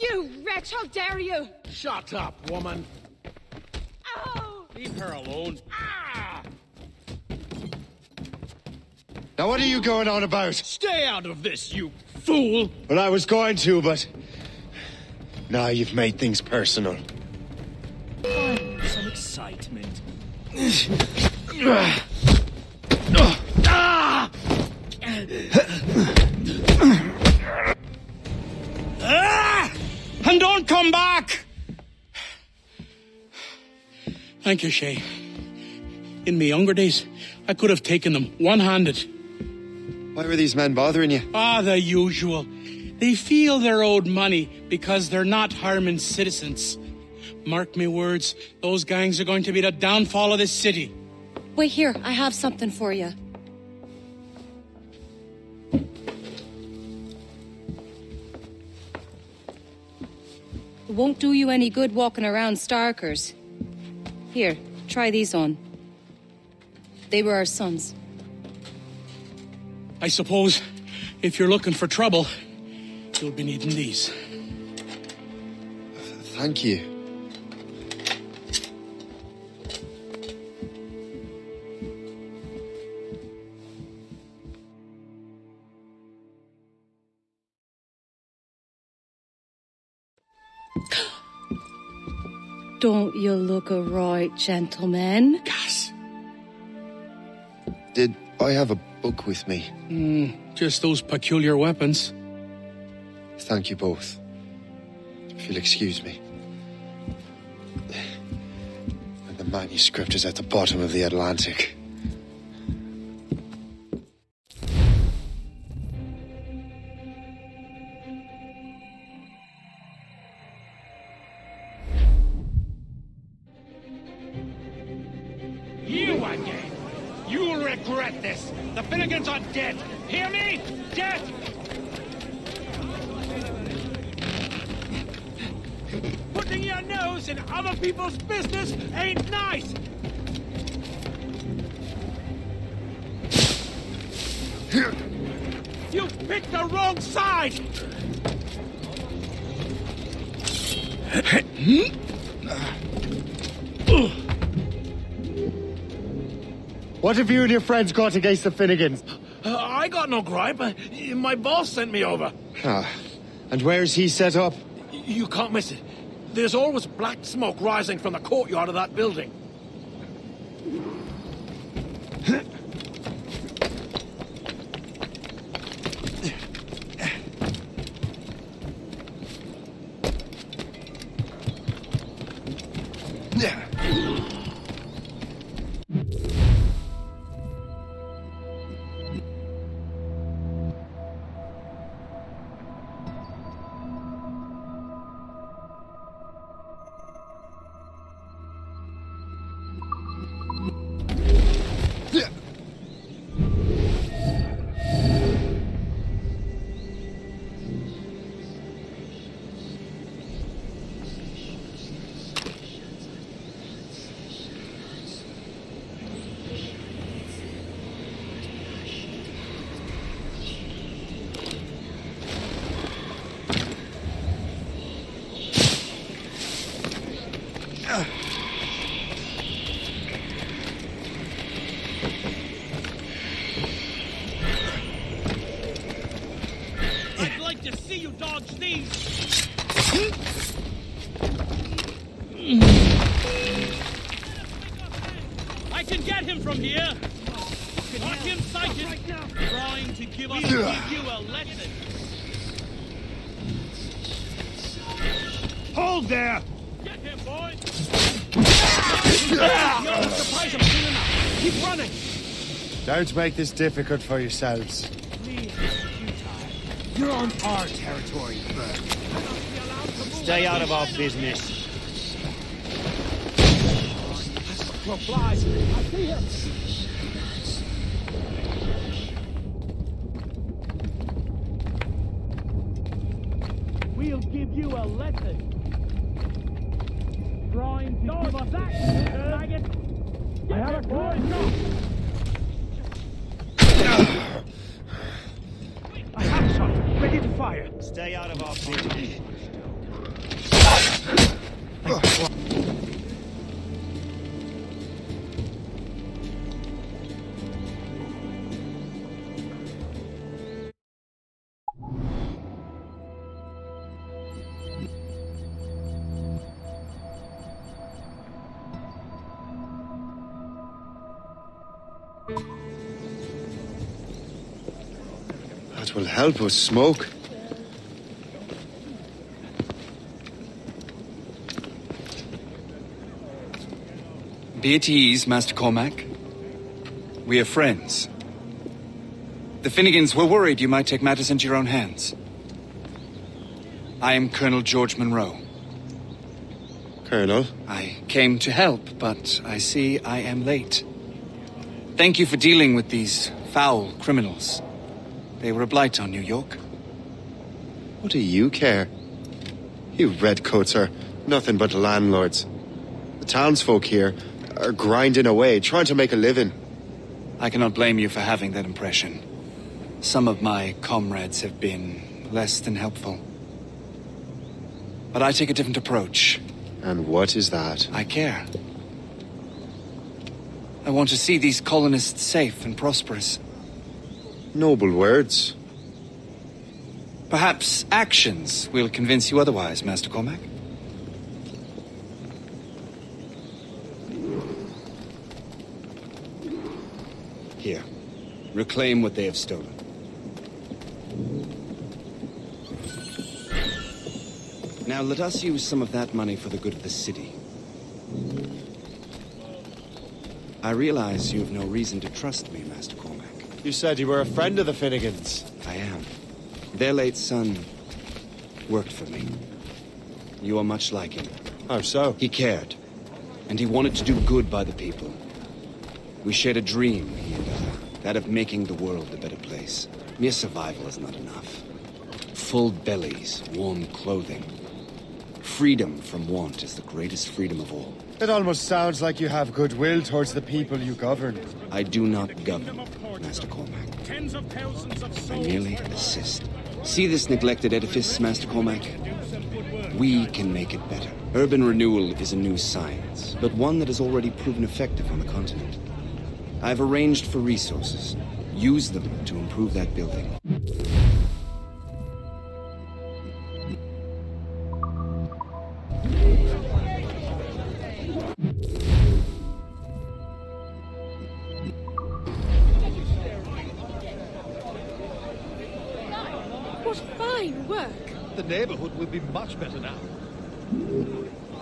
You wretch, how dare you! Shut up, woman. Ow! Leave her alone. Ah! Now what are you going on about? Stay out of this, you fool! Well, I was going to, but... Now you've made things personal. Some excitement. And don't come back! Thank you, Shay. In my younger days, I could have taken them one-handed. Why were these men bothering you? The usual. They feel they're owed money because they're not harming citizens. Mark me words, those gangs are going to be the downfall of this city. Wait here, I have something for you. It won't do you any good walking around Starkers. Here, try these on. They were our sons. I suppose if you're looking for trouble, you'll be needing these. Thank you. Don't you look a right gentleman? Gas. Did I have a book with me? Just those peculiar weapons. Thank you both. If you'll excuse me. And the manuscript is at the bottom of the Atlantic. You again! You'll regret this! The Finnegans are dead! Hear me? Dead! Putting your nose in other people's business ain't nice! You picked the wrong side! What have you and your friends got against the Finnegans? I got no gripe. My boss sent me over. And where's he set up? You can't miss it. There's always black smoke rising from the courtyard of that building. I'd like to see you dodge these. I can get him from here. Got him sighted. Trying to give us you a lesson. Hold there! Get him, boy! You're surprised I'm soon enough. Keep running! Don't make this difficult for yourselves. Please, you're on our territory, Bert. Stay out of our business. Flies. I see him. We'll give you a lesson. Trying to give us that, maggot. I have a boy. A half shot, ready to fire. Stay out of our business. That will help us smoke. Be at ease, Master Cormac. We are friends. The Finnegans were worried you might take matters into your own hands. I am Colonel George Monroe. Colonel? I came to help, but I see I am late. Thank you for dealing with these foul criminals. They were a blight on New York. What do you care? You redcoats are nothing but landlords. The townsfolk here are grinding away, trying to make a living. I cannot blame you for having that impression. Some of my comrades have been less than helpful. But I take a different approach. And what is that? I care. I want to see these colonists safe and prosperous. Noble words. Perhaps actions will convince you otherwise, Master Cormac. Here. Reclaim what they have stolen. Now let us use some of that money for the good of the city. I realize you have no reason to trust me, Master Cormac. You said you were a friend of the Finnegans. I am. Their late son worked for me. You are much like him. How so? He cared, and he wanted to do good by the people. We shared a dream, he and I, that of making the world a better place. Mere survival is not enough. Full bellies, warm clothing. Freedom from want is the greatest freedom of all. It almost sounds like you have goodwill towards the people you govern. I do not govern, Master Cormac. I merely assist. See this neglected edifice, Master Cormac? We can make it better. Urban renewal is a new science, but one that has already proven effective on the continent. I've arranged for resources. Use them to improve that building. What fine work. The neighborhood will be much better now.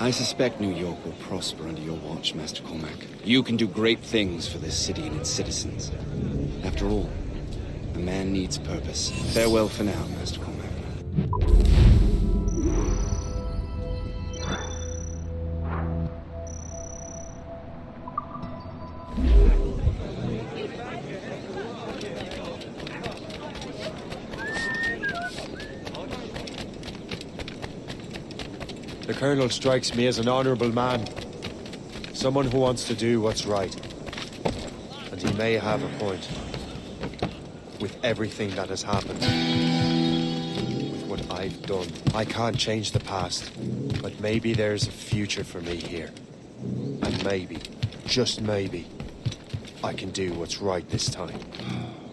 I suspect New York will prosper under your watch, Master Cormac. You can do great things for this city and its citizens. After all, a man needs purpose. Farewell for now, Master Cormac. The Colonel strikes me as an honorable man. Someone who wants to do what's right. And he may have a point. With everything that has happened. With what I've done. I can't change the past. But maybe there's a future for me here. And maybe, just maybe, I can do what's right this time.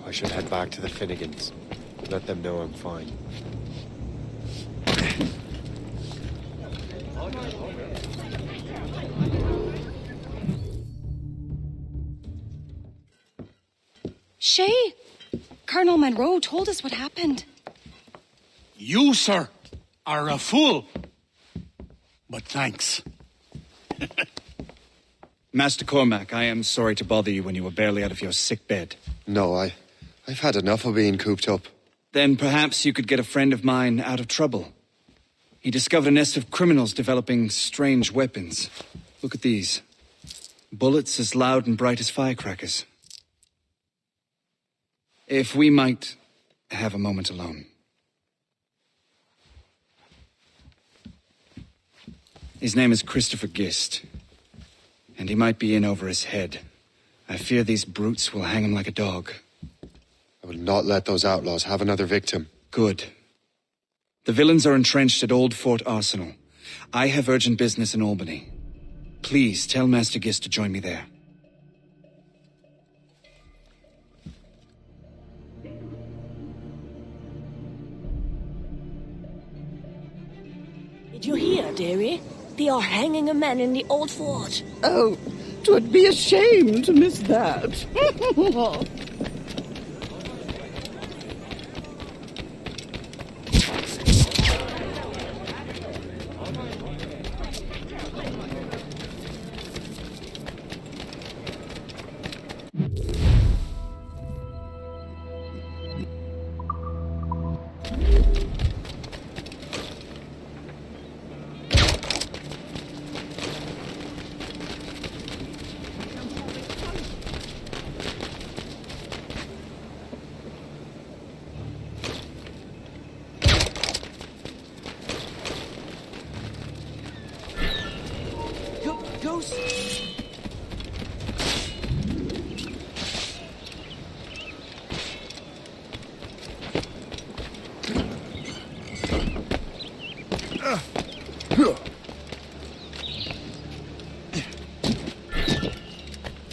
I should head back to the Finnegans. Let them know I'm fine. Shay, Colonel Monroe told us what happened. You, sir, are a fool. But thanks. Master Cormac, I am sorry to bother you when you were barely out of your sick bed. No, I've had enough of being cooped up. Then perhaps you could get a friend of mine out of trouble. He discovered a nest of criminals developing strange weapons. Look at these. Bullets as loud and bright as firecrackers. If we might have a moment alone. His name is Christopher Gist, and he might be in over his head. I fear these brutes will hang him like a dog. I will not let those outlaws have another victim. Good. The villains are entrenched at Old Fort Arsenal. I have urgent business in Albany. Please tell Master Gist to join me there. Did you hear, dearie? They are hanging a man in the old fort. Oh, 'twould be a shame to miss that.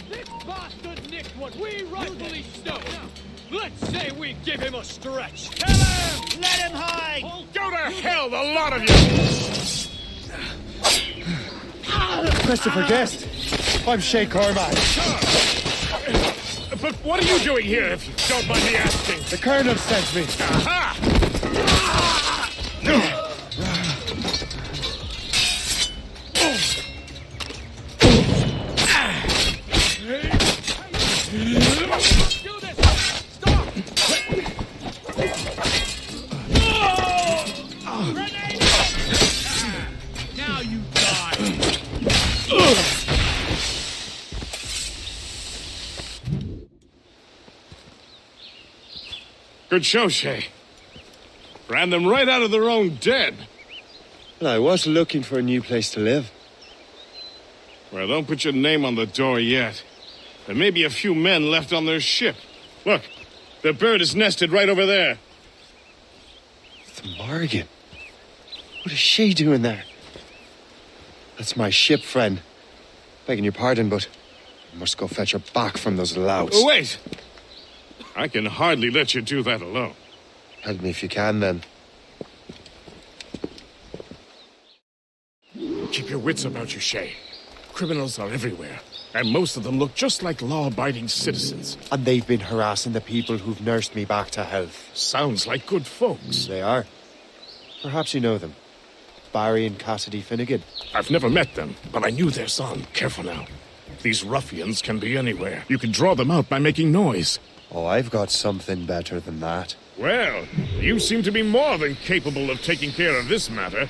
This bastard nicked what we rightfully stole. Let's say we give him a stretch. Kill him! Let him hide! Go to hell, the lot of you! Christopher Guest. I'm Shay Cormac. But what are you doing here, if you don't mind me asking? The Colonel sent me. Aha! Do this! Stop! Grenade! Now you die! Good show, Shay. Ran them right out of their own den. I was looking for a new place to live. Well, don't put your name on the door yet. There may be a few men left on their ship. Look, the bird is nested right over there. The Morgan. What is she doing there? That's my ship, friend. Begging your pardon, but I must go fetch her back from those louts. Oh, wait! I can hardly let you do that alone. Help me if you can, then. Keep your wits about you, Shay. Criminals are everywhere, and most of them look just like law-abiding citizens. And they've been harassing the people who've nursed me back to health. Sounds like good folks. They are. Perhaps you know them. Barry and Cassidy Finnegan. I've never met them, but I knew their son. Careful now. These ruffians can be anywhere. You can draw them out by making noise. Oh, I've got something better than that. Well, you seem to be more than capable of taking care of this matter.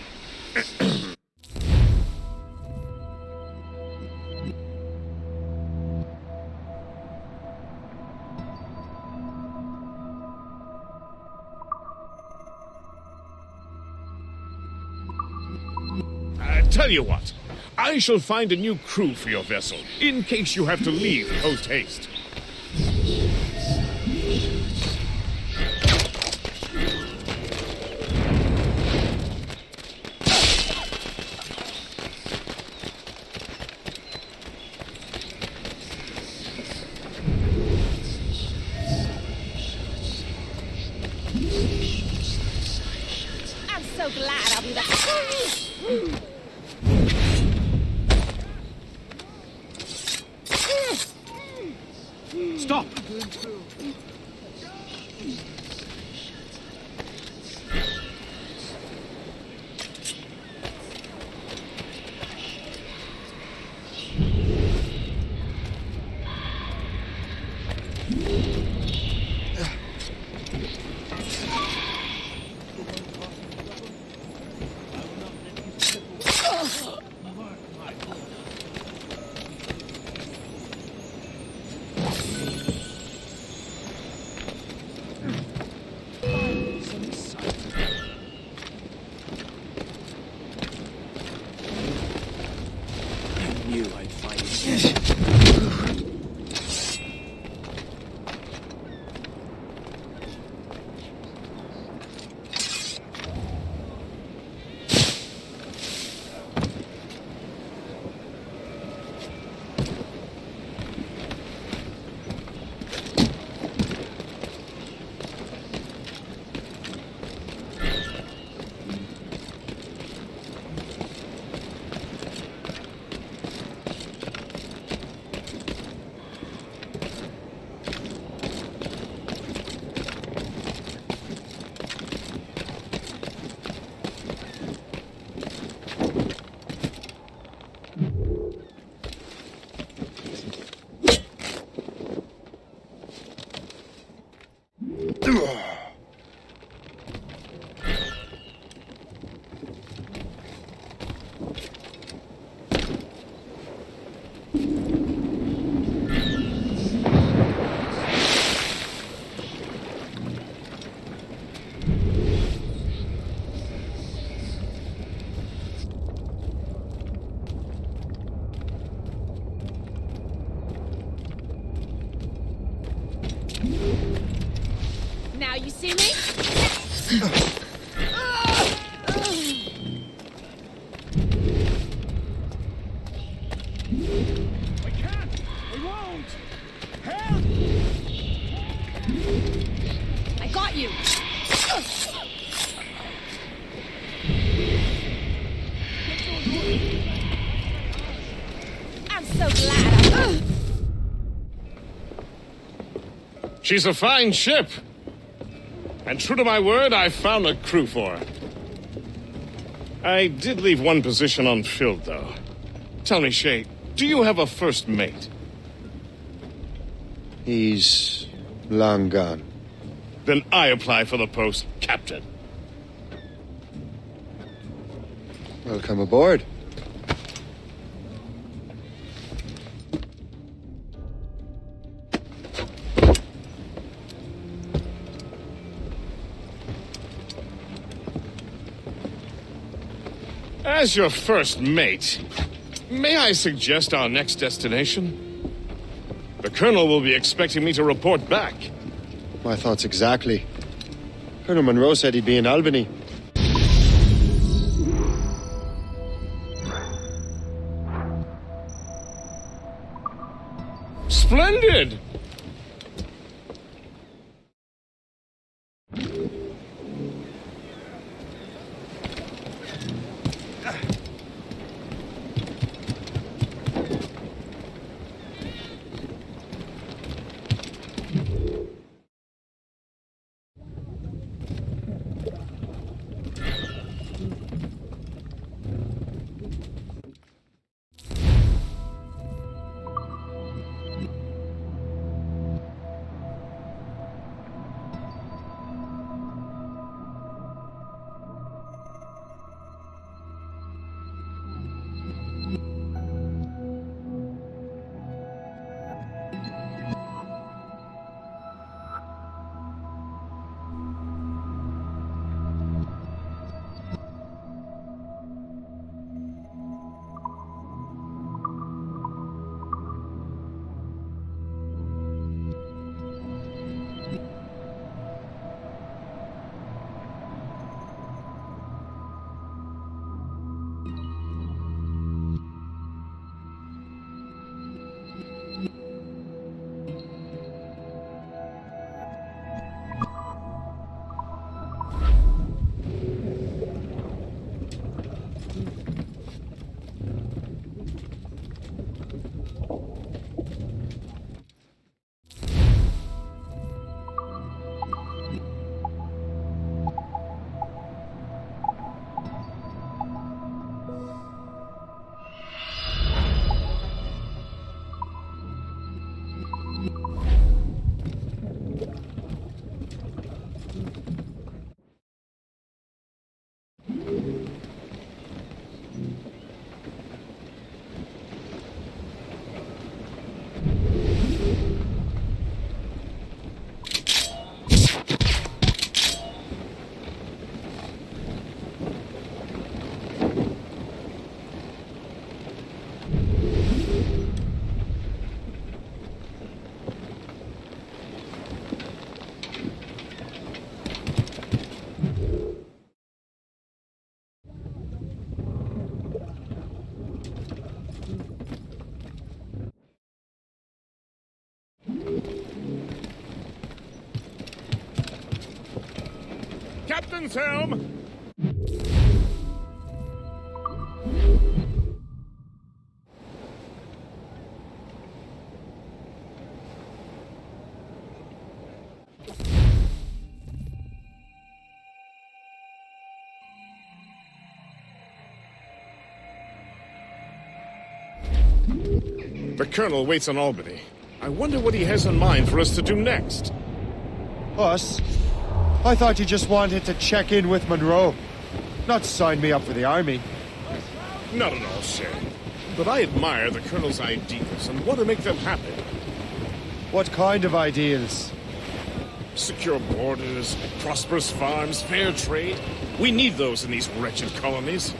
Tell you what, I shall find a new crew for your vessel, in case you have to leave post-haste. I'm so glad I'll be back. Stop! now, you see me? I can't! I won't! Help! I got you! I'm so glad She's a fine ship. And true to my word, I found a crew for her. I did leave one position unfilled, though. Tell me, Shay, do you have a first mate? He's long gone. Then I apply for the post, Captain. Welcome aboard. As your first mate, may I suggest our next destination? The Colonel will be expecting me to report back. My thoughts exactly. Colonel Monroe said he'd be in Albany. Splendid! Captain's helm! The Colonel waits in Albany. I wonder what he has in mind for us to do next. Us? I thought you just wanted to check in with Monroe, not sign me up for the army. Not at all, Shay. But I admire the Colonel's ideas and want to make them happen. What kind of ideals? Secure borders, prosperous farms, fair trade. We need those in these wretched colonies.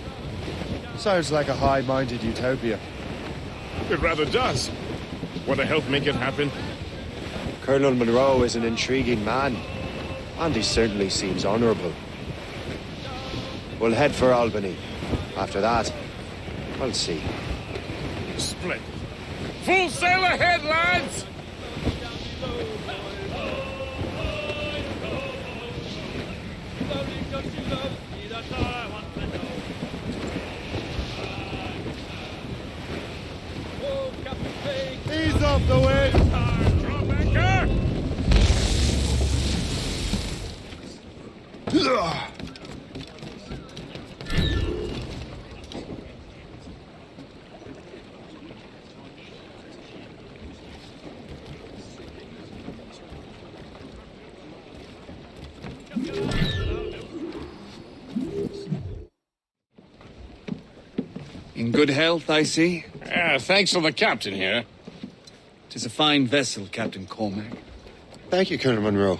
Sounds like a high-minded utopia. It rather does. Want to help make it happen? Colonel Monroe is an intriguing man. And he certainly seems honorable. We'll head for Albany. After that, I'll see. Splendid. Full sail ahead, lads! Ease off the wind! Drop anchor! In good health, I see. Thanks to the captain here. 'Tis a fine vessel, Captain Cormac. Thank you, Colonel Monroe.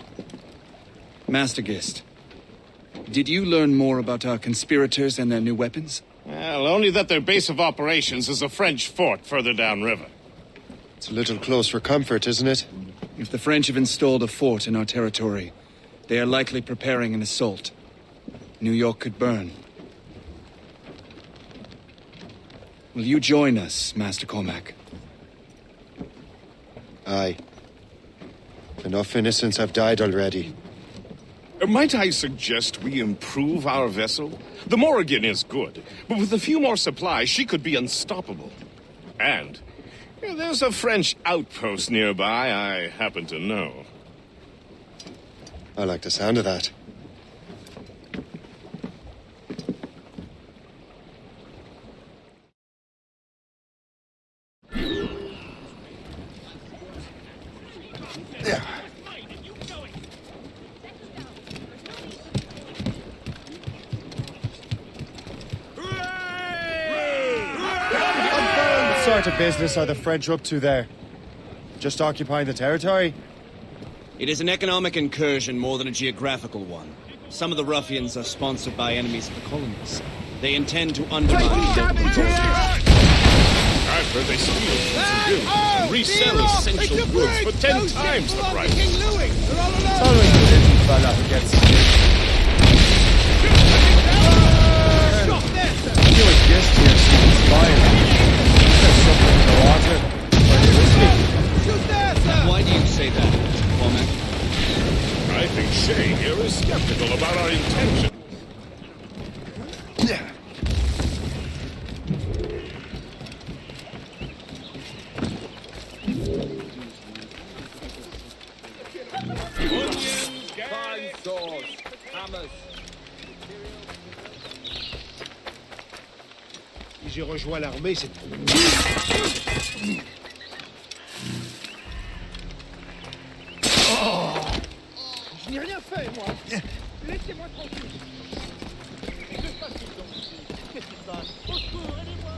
Master Gist, did you learn more about our conspirators and their new weapons? Well, only that their base of operations is a French fort further downriver. It's a little close for comfort, isn't it? If the French have installed a fort in our territory, they are likely preparing an assault. New York could burn. Will you join us, Master Cormac? Aye. Enough innocents have died already. Might I suggest we improve our vessel? The Morrigan is good, but with a few more supplies, she could be unstoppable. And there's a French outpost nearby I happen to know. I like the sound of that. What sort of business are the French up to there? Just occupying the territory? It is an economic incursion more than a geographical one. Some of the ruffians are sponsored by enemies of the colonies. They intend to undermine local control. I've heard they steal goods and goods and resell essential goods for 10 times the price. It's always the little fella who gets You and Gist here seem spying. There's something in the water. Are you listening? Why do you say that, Mr. Cormac? I think Shay here is skeptical about our intention. Fine swords, hammers. J'ai rejoint l'armée, c'est... Je n'ai rien fait, moi. Laissez-moi tranquille. Que se passe-t-il donc ici? Qu'est-ce qui se passe? Au secours, aidez-moi.